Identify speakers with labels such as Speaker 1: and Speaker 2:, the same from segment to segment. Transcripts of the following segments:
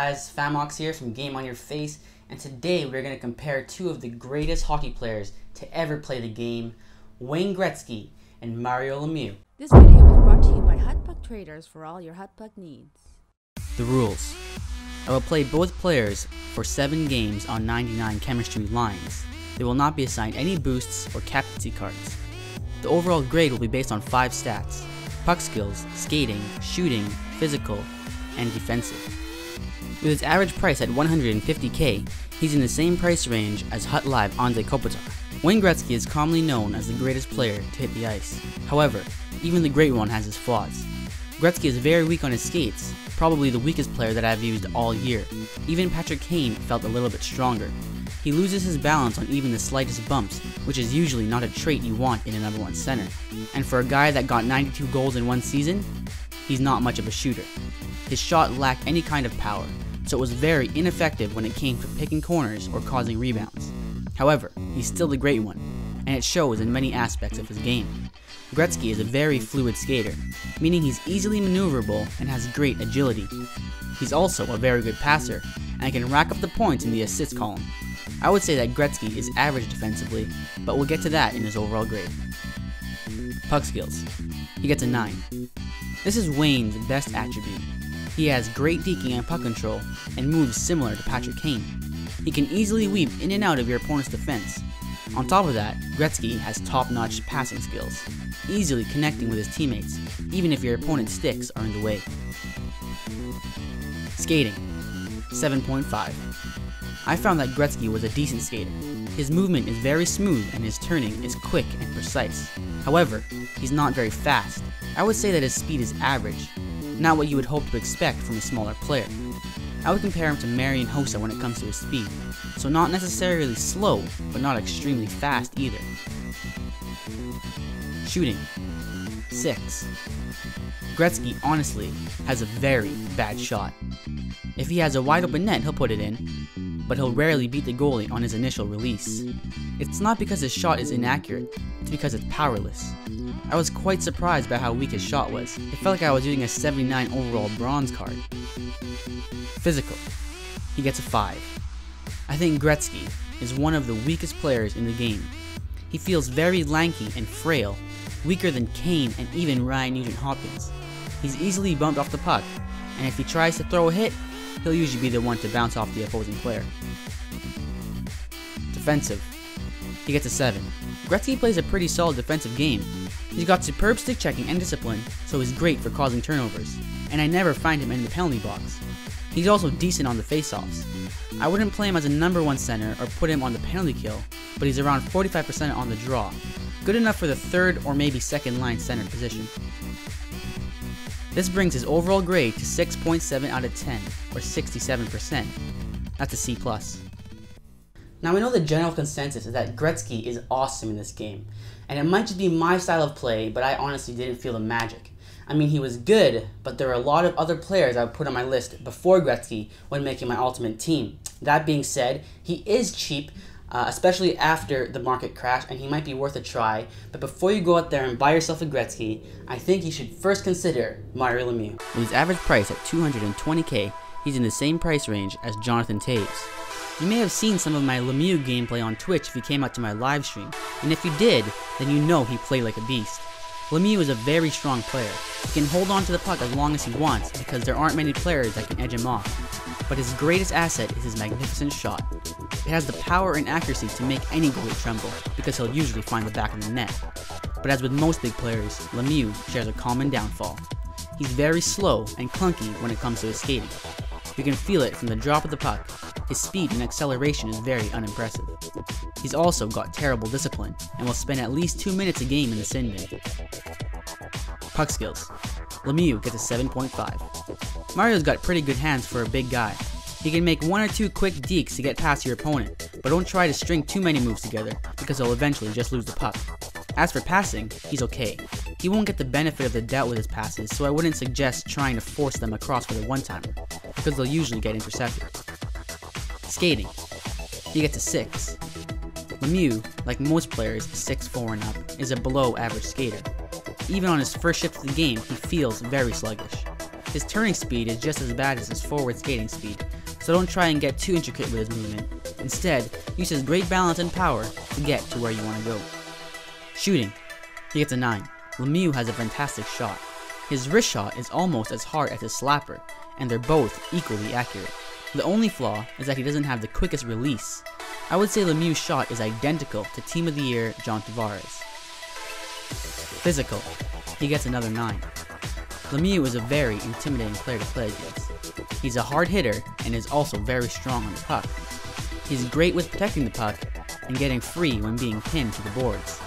Speaker 1: guys, Famox here from Game on Your Face, and today we're going to compare two of the greatest hockey players to ever play the game, Wayne Gretzky and Mario Lemieux.
Speaker 2: This video was brought to you by Hot Puck Traders for all your hot puck needs.
Speaker 1: The rules. I will play both players for 7 games on 99 chemistry lines. They will not be assigned any boosts or captaincy cards. The overall grade will be based on 5 stats: puck skills, skating, shooting, physical, and defensive. With his average price at $150K, he's in the same price range as Hut Live Andrei Kopitar. Wayne Gretzky is commonly known as the greatest player to hit the ice. However, even the great one has his flaws. Gretzky is very weak on his skates, probably the weakest player that I've used all year. Even Patrick Kane felt a little bit stronger. He loses his balance on even the slightest bumps, which is usually not a trait you want in a number 1 center. And for a guy that got 92 goals in one season, he's not much of a shooter. His shot lacked any kind of power, so it was very ineffective when it came to picking corners or causing rebounds. However, he's still the great one, and it shows in many aspects of his game. Gretzky is a very fluid skater, meaning he's easily maneuverable and has great agility. He's also a very good passer, and can rack up the points in the assist column. I would say that Gretzky is average defensively, but we'll get to that in his overall grade. Puck skills. He gets a 9. This is Wayne's best attribute. He has great deking and puck control, and moves similar to Patrick Kane. He can easily weave in and out of your opponent's defense. On top of that, Gretzky has top-notch passing skills, easily connecting with his teammates, even if your opponent's sticks are in the way. Skating. 7.5. I found that Gretzky was a decent skater. His movement is very smooth and his turning is quick and precise. However, he's not very fast. I would say that his speed is average, not what you would hope to expect from a smaller player. I would compare him to Mario Lemieux when it comes to his speed, so not necessarily slow, but not extremely fast either. Shooting. 6. Gretzky honestly has a very bad shot. If he has a wide open net, he'll put it in, but he'll rarely beat the goalie on his initial release. It's not because his shot is inaccurate, it's because it's powerless. I was quite surprised by how weak his shot was. It felt like I was using a 79 overall bronze card. Physical. He gets a 5. I think Gretzky is one of the weakest players in the game. He feels very lanky and frail, weaker than Kane and even Ryan Nugent-Hopkins. He's easily bumped off the puck, and if he tries to throw a hit, he'll usually be the one to bounce off the opposing player. Defensive. He gets a 7. Gretzky plays a pretty solid defensive game. He's got superb stick checking and discipline, so he's great for causing turnovers, and I never find him in the penalty box. He's also decent on the faceoffs. I wouldn't play him as a number 1 center or put him on the penalty kill, but he's around 45% on the draw. Good enough for the 3rd or maybe 2nd line center position. This brings his overall grade to 6.7 out of 10, or 67%. That's a C+. Now we know the general consensus is that Gretzky is awesome in this game, and it might just be my style of play, but I honestly didn't feel the magic. I mean, he was good, but there are a lot of other players I would put on my list before Gretzky when making my ultimate team. That being said, he is cheap, especially after the market crash, and he might be worth a try, but before you go out there and buy yourself a Gretzky, I think you should first consider Mario Lemieux. With his average price at $220K, he's in the same price range as Jonathan Toews. You may have seen some of my Lemieux gameplay on Twitch if you came out to my live stream, and if you did, then you know he played like a beast. Lemieux is a very strong player. He can hold on to the puck as long as he wants because there aren't many players that can edge him off. But his greatest asset is his magnificent shot. It has the power and accuracy to make any goalie tremble because he'll usually find the back of the net. But as with most big players, Lemieux shares a common downfall. He's very slow and clunky when it comes to his skating. You can feel it from the drop of the puck. His speed and acceleration is very unimpressive. He's also got terrible discipline and will spend at least 2 minutes a game in the sin bin. Puck skills. Lemieux gets a 7.5. Mario's got pretty good hands for a big guy. He can make 1 or 2 quick dekes to get past your opponent, but don't try to string too many moves together because he'll eventually just lose the puck. As for passing, he's okay. He won't get the benefit of the doubt with his passes, so I wouldn't suggest trying to force them across with a one-timer, because they'll usually get intercepted. Skating. He gets a 6. Lemieux, like most players 6'4" and up, is a below average skater. Even on his first shift of the game, he feels very sluggish. His turning speed is just as bad as his forward skating speed, so don't try and get too intricate with his movement. Instead, use his great balance and power to get to where you want to go. Shooting. He gets a 9. Lemieux has a fantastic shot. His wrist shot is almost as hard as his slapper, and they're both equally accurate. The only flaw is that he doesn't have the quickest release. I would say Lemieux's shot is identical to Team of the Year John Tavares. Physical. He gets another 9. Lemieux is a very intimidating player to play against. He's a hard hitter and is also very strong on the puck. He's great with protecting the puck and getting free when being pinned to the boards.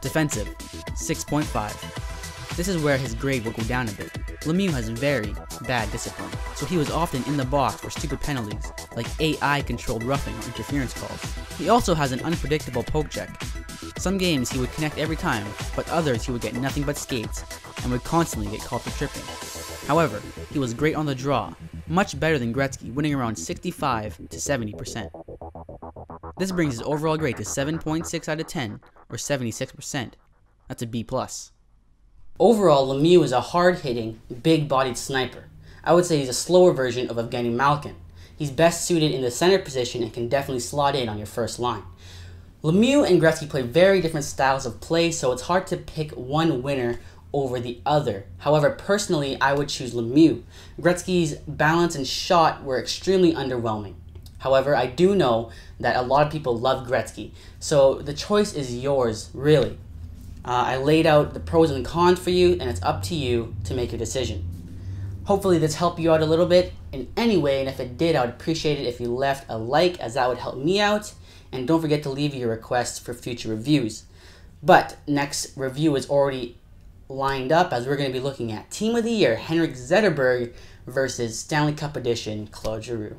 Speaker 1: Defensive. 6.5. This is where his grade will go down a bit. Lemieux has very bad discipline, so he was often in the box for stupid penalties like AI-controlled roughing or interference calls. He also has an unpredictable poke check. Some games he would connect every time, but others he would get nothing but skates and would constantly get called for tripping. However, he was great on the draw, much better than Gretzky, winning around 65 to 70%. This brings his overall grade to 7.6 out of 10, or 76%. That's a B+. Overall, Lemieux is a hard-hitting, big-bodied sniper. I would say he's a slower version of Evgeny Malkin. He's best suited in the center position and can definitely slot in on your first line. Lemieux and Gretzky play very different styles of play, so it's hard to pick one winner over the other. However, personally, I would choose Lemieux. Gretzky's balance and shot were extremely underwhelming. However, I do know that a lot of people love Gretzky, so the choice is yours, really. I laid out the pros and cons for you, and it's up to you to make your decision. Hopefully this helped you out a little bit in any way, and if it did, I would appreciate it if you left a like, as that would help me out. And don't forget to leave your requests for future reviews. But next review is already lined up, as we're going to be looking at Team of the Year Henrik Zetterberg versus Stanley Cup Edition Claude Giroux.